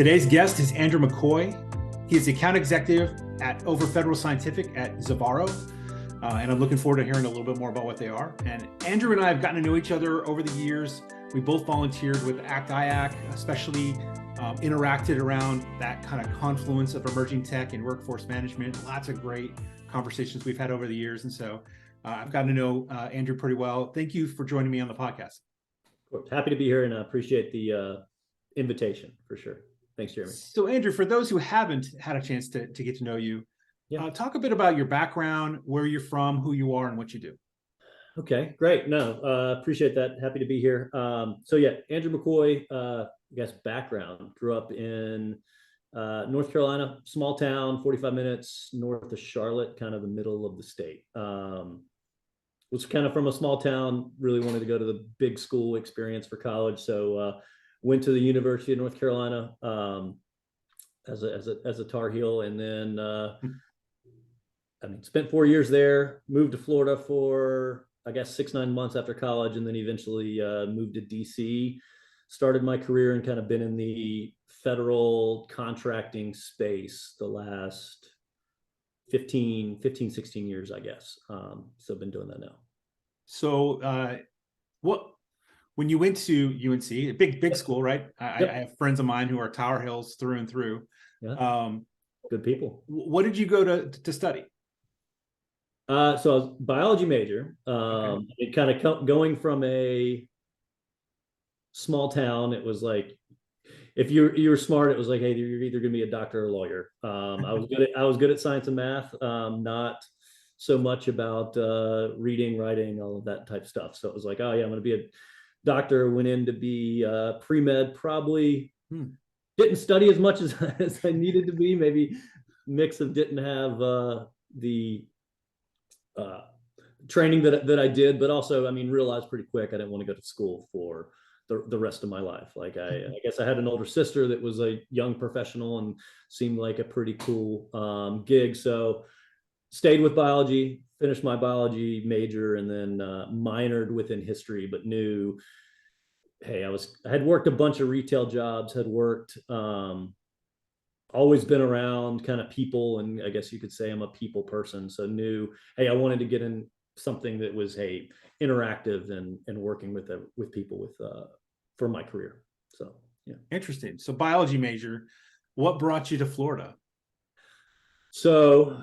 Today's guest is Andrew McCoy. He is the account executive over Federal Scientific at Zivaro, and I'm looking forward to hearing a little bit more about what they are. And Andrew and I have gotten to know each other over the years. We both volunteered with ACT-IAC, especially interacted around that kind of confluence of emerging tech and workforce management. Lots of great conversations we've had over the years. And so I've gotten to know Andrew pretty well. Thank you for joining me on the podcast. Happy to be here, and I appreciate the invitation for sure. Thanks, Jeremy. So Andrew, for those who haven't had a chance to get to know you, talk a bit about your background, where you're from, who you are, and what you do. Okay, great. No, appreciate that. Happy to be here. So yeah, Andrew McCoy, I guess background, grew up in North Carolina, small town, 45 minutes north of Charlotte, kind of the middle of the state. Was kind of from a small town, really wanted to go to the big school experience for college. So went to the University of North Carolina as a Tar Heel, and then spent 4 years there. Moved to Florida for I guess 6-9 months after college, and then eventually moved to DC. Started my career and kind of been in the federal contracting space the last 15, 16 years, I guess. So I've been doing that now. So when you went to UNC, a big school, right? I have friends of mine who are Tower Hills through and through. Yeah. Good people. What did you go to study? So I was a biology major. Okay. It kind of going from a small town. It was like, if you were smart, it was like, hey, you're either going to be a doctor or a lawyer. I was good at science and math, not so much about reading, writing, all of that type stuff. So it was like, oh yeah, I'm going to be a doctor. Went in to be pre-med. Probably didn't study as much as I needed to be. Maybe mix of didn't have the training that I did, but also, realized pretty quick I didn't want to go to school for the rest of my life. Like I guess I had an older sister that was a young professional and seemed like a pretty cool gig. So stayed with biology, finished my biology major, and then minored within history, but knew, hey, I had worked a bunch of retail jobs, had worked, always been around kind of people, and I guess you could say I'm a people person. So knew, hey, I wanted to get in something that was, hey, interactive and working with people for my career. So yeah. Interesting. So biology major. What brought you to Florida? So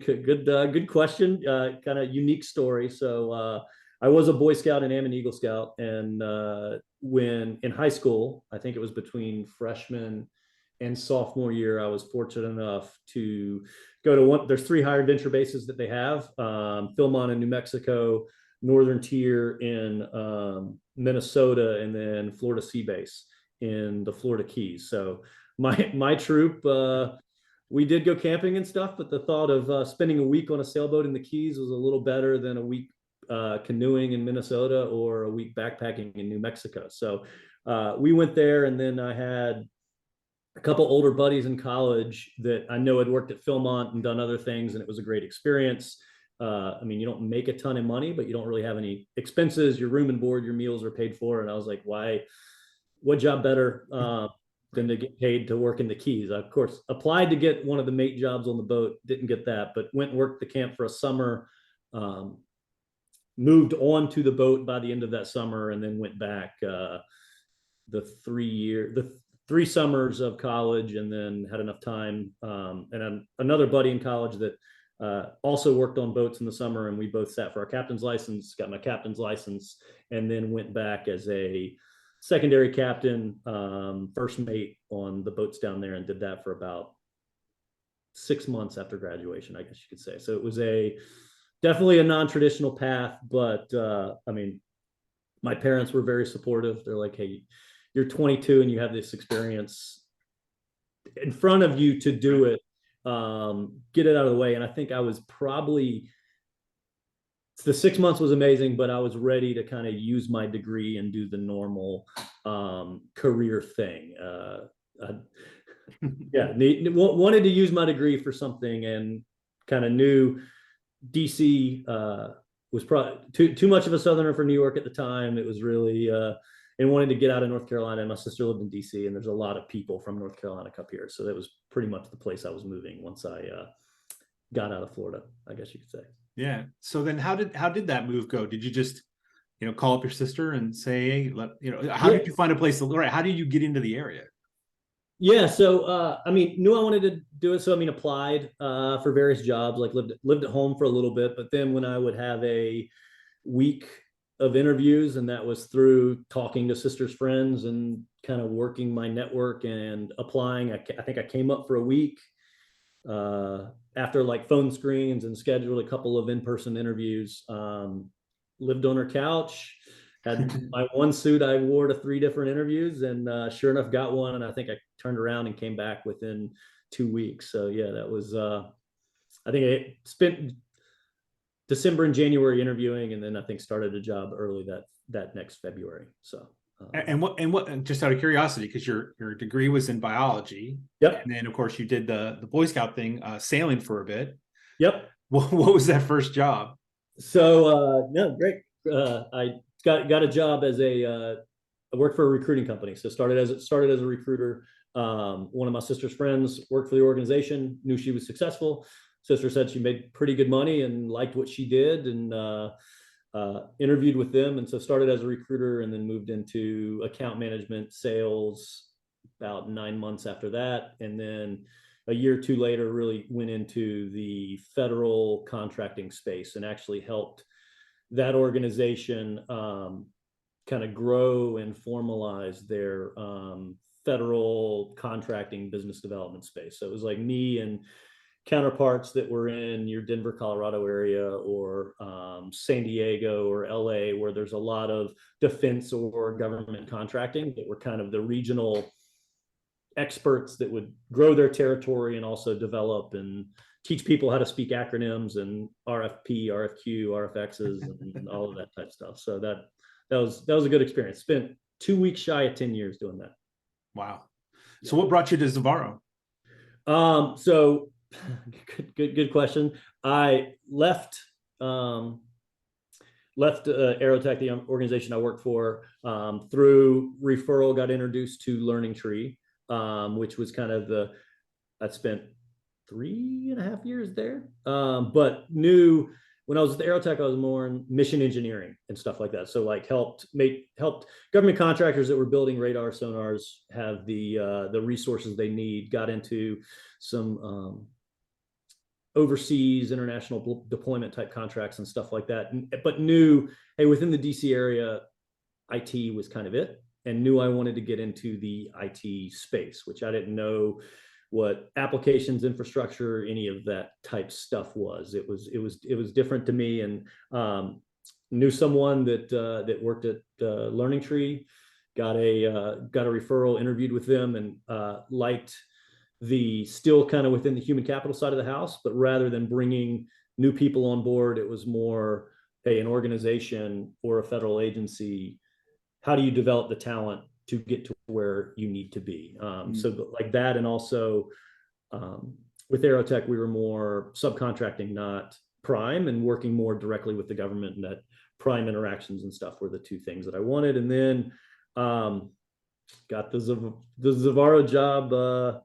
good question. Kind of unique story. So I was a Boy Scout and am an Eagle Scout, and when in high school, I think it was between freshman and sophomore year, I was fortunate enough to go to there's 3 higher adventure bases that they have: Philmont in New Mexico, Northern Tier in Minnesota, and then Florida Sea Base in the Florida Keys. So my troop, we did go camping and stuff, but the thought of spending a week on a sailboat in the Keys was a little better than a week canoeing in Minnesota or a week backpacking in New Mexico. So we went there, and then I had a couple older buddies in college that I know had worked at Philmont and done other things, and it was a great experience. You don't make a ton of money, but you don't really have any expenses. Your room and board, your meals are paid for. And I was like, what job better than to get paid to work in the Keys? I, of course, applied to get one of the mate jobs on the boat, didn't get that, but went and worked the camp for a summer, moved on to the boat by the end of that summer, and then went back the 3 summers of college, and then had enough time. And another buddy in college that also worked on boats in the summer, and we both sat for our captain's license, got my captain's license, and then went back as a secondary captain, first mate on the boats down there, and did that for about 6 months after graduation, I guess you could say. So it was definitely a non-traditional path, but my parents were very supportive. They're like, hey, you're 22 and you have this experience in front of you to do it. Get it out of the way. And I think I was probably, the 6 months was amazing, but I was ready to kind of use my degree and do the normal career thing. Wanted to use my degree for something, and kind of knew DC was probably too much of a Southerner for New York at the time. It was really and wanted to get out of North Carolina. And my sister lived in DC, and there's a lot of people from North Carolina come here. So that was pretty much the place I was moving once I got out of Florida, I guess you could say. Yeah. So then how did that move go? Did you just, call up your sister and say, hey, how did you find a place to live? Right. How did you get into the area? Yeah. So, knew I wanted to do it. So, applied for various jobs, like lived at home for a little bit. But then when I would have a week of interviews, and that was through talking to sisters' friends and kind of working my network and applying. I think I came up for a week after like phone screens and scheduled a couple of in-person interviews. Lived on her couch, had my one suit I wore to 3 different interviews, and sure enough got one. And I think I turned around and came back within 2 weeks. So yeah, that was I think I spent December and January interviewing, and then I think started a job early that next February. So and what just out of curiosity, because your degree was in biology. Yep. And then of course you did the Boy Scout thing, sailing for a bit. Yep. What was that first job? So no, great. I got a job as I worked for a recruiting company. So started as a recruiter. One of my sister's friends worked for the organization, knew she was successful. Sister said she made pretty good money and liked what she did, and interviewed with them. And so started as a recruiter, and then moved into account management, sales about 9 months after that. And then a year or two later, really went into the federal contracting space and actually helped that organization kind of grow and formalize their federal contracting business development space. So it was like me and counterparts that were in your Denver, Colorado area, or San Diego or LA, where there's a lot of defense or government contracting, that were kind of the regional experts that would grow their territory and also develop and teach people how to speak acronyms and RFP, RFQ, RFXs, and all of that type of stuff. So that was a good experience. Spent 2 weeks shy of 10 years doing that. Wow. So what brought you to Zivaro? So good question. I left Aerotech, the organization I worked for, through referral, got introduced to Learning Tree, which was kind of I spent 3.5 years there. But knew when I was at the Aerotech, I was more in mission engineering and stuff like that. So like helped government contractors that were building radar sonars have the resources they need, got into some overseas international deployment type contracts and stuff like that. But knew, hey, within the DC area, IT was kind of it, and knew I wanted to get into the IT space, which I didn't know what applications, infrastructure, any of that type stuff was. It was different to me, and knew someone that worked at Learning Tree, got a referral, interviewed with them, and liked the still kind of within the human capital side of the house, but rather than bringing new people on board, it was more, hey, an organization or a federal agency, how do you develop the talent to get to where you need to be? So like that. And also with Aerotech, we were more subcontracting, not prime, and working more directly with the government, and that prime interactions and stuff were the two things that I wanted. And then got the Zivaro job,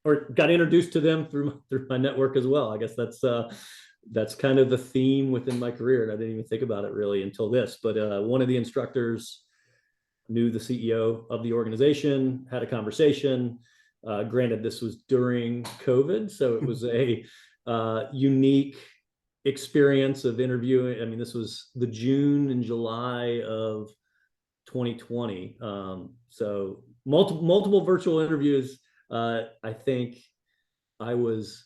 or got introduced to them through my network as well. I guess that's kind of the theme within my career, and I didn't even think about it really until this. But one of the instructors knew the CEO of the organization, had a conversation. Granted, this was during COVID, so it was a unique experience of interviewing. I mean, this was the June and July of 2020. So multiple virtual interviews. I think I was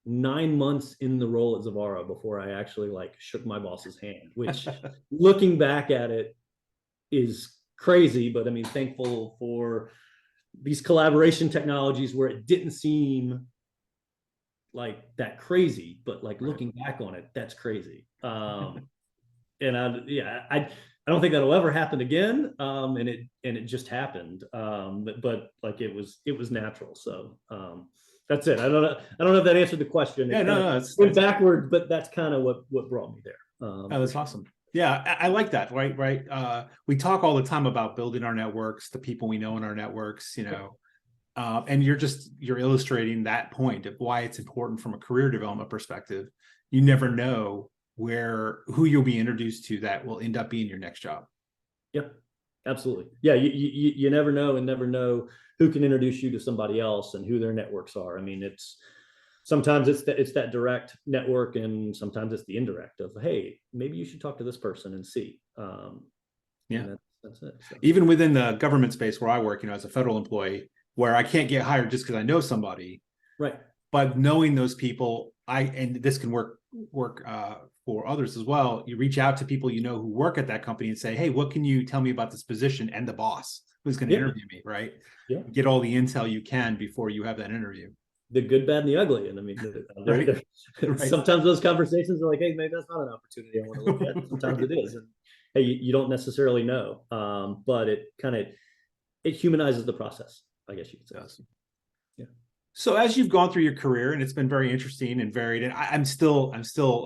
9 months in the role at Zivaro before I actually like shook my boss's hand, which looking back at it is crazy. But I mean, thankful for these collaboration technologies where it didn't seem like that crazy, but like looking back on it, that's crazy. And I don't think that'll ever happen again. And it just happened. But like it was natural. So that's it. I don't know if that answered the question. Yeah, no, went backward, but that's kind of what brought me there. Oh, that's awesome. Yeah, I like that. Right. We talk all the time about building our networks, the people we know in our networks, and you're illustrating that point of why it's important from a career development perspective. You never know who you'll be introduced to that will end up being your next job. Yep, absolutely. Yeah, you never know, and never know who can introduce you to somebody else and who their networks are. I mean, sometimes it's that direct network, and sometimes it's the indirect of, hey, maybe you should talk to this person and see. Yeah, that's it. So. Even within the government space where I work, as a federal employee, where I can't get hired just because I know somebody, right? But knowing those people, and this can work for others as well. You reach out to people who work at that company and say, "Hey, what can you tell me about this position?" And the boss who's going to interview me, right? Yeah. Get all the intel you can before you have that interview. The good, bad, and the ugly. And I mean, Right. sometimes those conversations are like, hey, maybe that's not an opportunity I want to look at. Sometimes it is. And hey, you don't necessarily know. But it humanizes the process, I guess you could say. Awesome. Yeah. So as you've gone through your career, and it's been very interesting and varied, and I'm still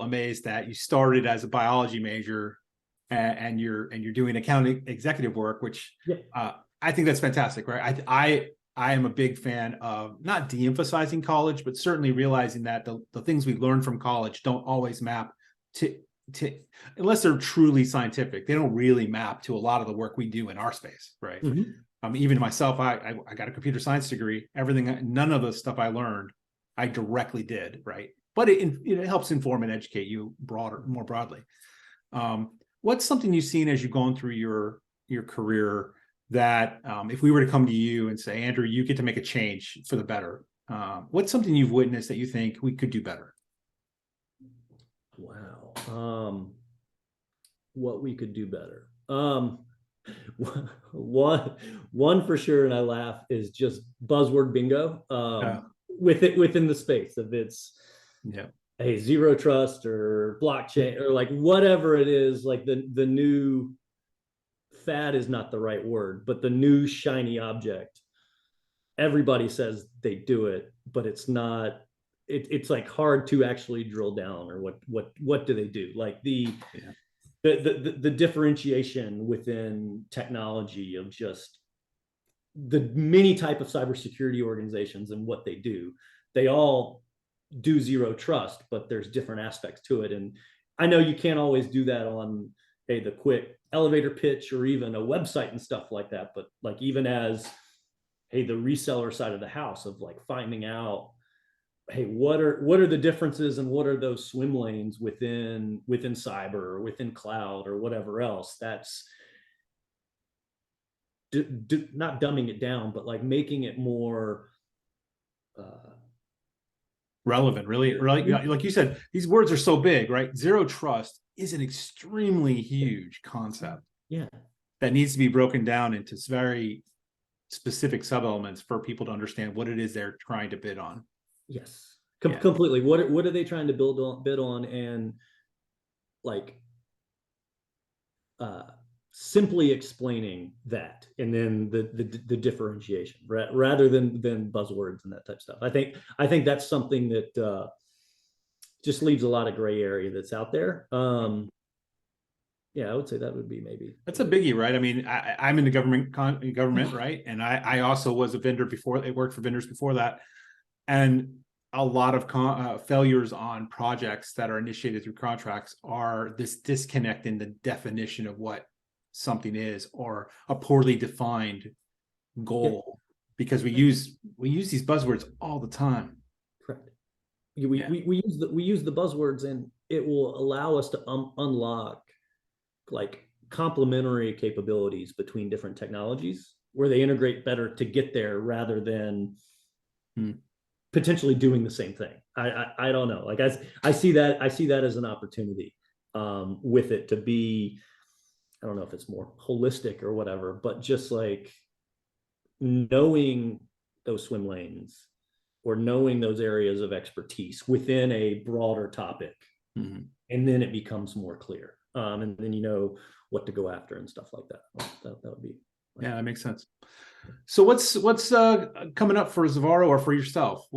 amazed that you started as a biology major, and you're doing accounting executive work, which I think that's fantastic, right? I am a big fan of not de-emphasizing college, but certainly realizing that the things we learn from college don't always map to unless they're truly scientific. They don't really map to a lot of the work we do in our space, right? Mm-hmm. Even myself, I got a computer science degree. None of the stuff I learned, I directly did, right? But it helps inform and educate you more broadly. What's something you've seen as you've gone through your career that if we were to come to you and say, Andrew, you get to make a change for the better, what's something you've witnessed that you think we could do better? Wow. What we could do better. One for sure, and I laugh, is just buzzword bingo. Within the space of it's a zero trust or blockchain or like whatever it is, like the new fad is not the right word, but the new shiny object. Everybody says they do it, but it's not. It's like hard to actually drill down, or what do they do? Like the differentiation within technology of just the many type of cybersecurity organizations and what they do. They all do zero trust, but there's different aspects to it. And I know you can't always do that on the quick elevator pitch or even a website and stuff like that. But like even as the reseller side of the house of like finding out, hey, what are the differences and what are those swim lanes within cyber or within cloud or whatever else? That's not dumbing it down, but like making it more relevant, really. Like you said, these words are so big, right? Zero trust is an extremely huge concept. Yeah. That needs to be broken down into very specific sub-elements for people to understand what it is they're trying to bid on. Yes. Completely. What are they trying to bid on, and like simply explaining that, and then the differentiation rather than buzzwords and that type of stuff. I think that's something that just leaves a lot of gray area that's out there. I would say that would be maybe. That's a biggie, right? I mean, I'm in the government, right? And I also was a vendor before. I worked for vendors before that, and a lot of failures on projects that are initiated through contracts are this disconnect in the definition of what something is, or a poorly defined goal, because we use these buzzwords all the time. Correct. We use the buzzwords, and it will allow us to unlock like complementary capabilities between different technologies where they integrate better to get there rather than potentially doing the same thing. I don't know. Like I see that as an opportunity with it to be, I don't know if it's more holistic or whatever, but just like knowing those swim lanes or knowing those areas of expertise within a broader topic. Mm-hmm. And then it becomes more clear. And then you know what to go after and stuff like that. That would be. That makes sense. So what's coming up for Zivaro or for yourself?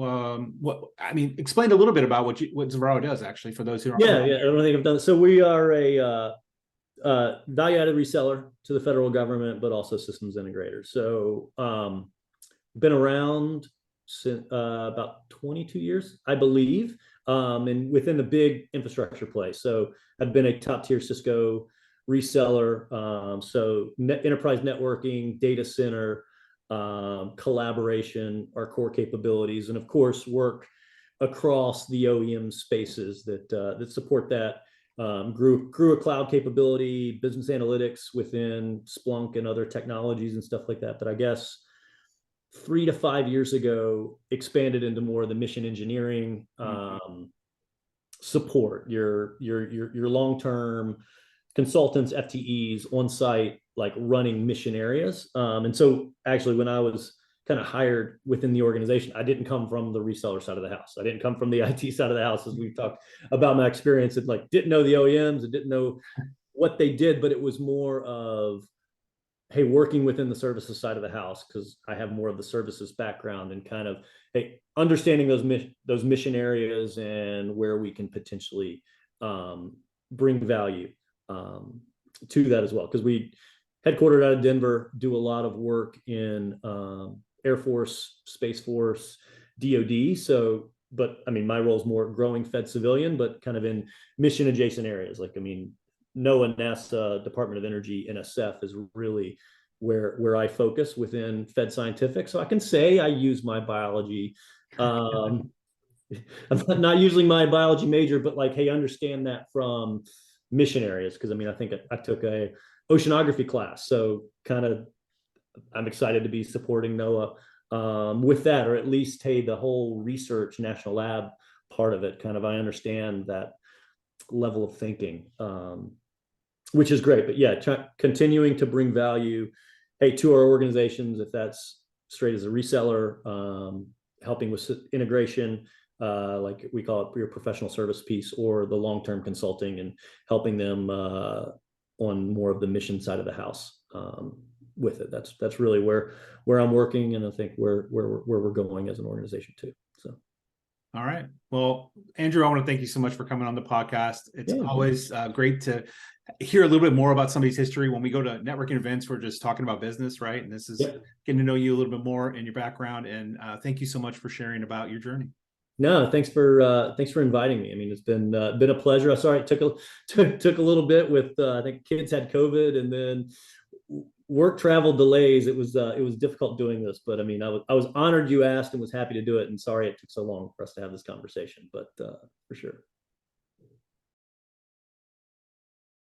Explain a little bit about what Zivaro does, actually, for those who aren't. I don't think I've done it. So we are value-added reseller to the federal government, but also systems integrator. So been around since about 22 years, I believe, and within the big infrastructure place. So I've been a top-tier Cisco reseller. So enterprise networking, data center, collaboration, our core capabilities, and of course work across the OEM spaces that support that. Grew a cloud capability, business analytics within Splunk and other technologies and stuff like that. But I guess 3 to 5 years ago, expanded into more of the mission engineering support, your long-term consultants, FTEs on site, like running mission areas. And so actually when I was kind of hired within the organization, I didn't come from the reseller side of the house. I didn't come from the IT side of the house, as we've talked about my experience. It like didn't know the OEMs and didn't know what they did, but it was more of, hey, working within the services side of the house, because I have more of the services background, and kind of, hey, understanding those mission areas and where we can potentially bring value to that as well. Because we headquartered out of Denver, do a lot of work in Air Force, Space Force, DoD. So, but I mean, my role is more growing Fed civilian, but kind of in mission adjacent areas. Like, I mean, NOAA, NASA, Department of Energy, NSF is really where I focus within Fed Scientific. So I can say I use my biology. I'm not usually my biology major, but like, hey, understand that from mission areas. Because I mean, I think I took a oceanography class. So kind of, I'm excited to be supporting NOAA with that, or at least, hey, the whole research national lab part of it, kind of, I understand that level of thinking, which is great. But yeah, continuing to bring value, hey, to our organizations, if that's straight as a reseller, helping with integration, like we call it your professional service piece, or the long-term consulting and helping them on more of the mission side of the house with it. That's really where I'm working, and I think where we're going as an organization too. So. All right. Well, Andrew, I want to thank you so much for coming on the podcast. It's always great to hear a little bit more about somebody's history. When we go to networking events, we're just talking about business, right? And this is getting to know you a little bit more and your background. And thank you so much for sharing about your journey. No, thanks for inviting me. I mean, it's been a pleasure. I'm sorry it took a little bit with I think kids had COVID, and then work travel delays. It was difficult doing this, but I mean, I was honored you asked and was happy to do it. And sorry it took so long for us to have this conversation, but for sure.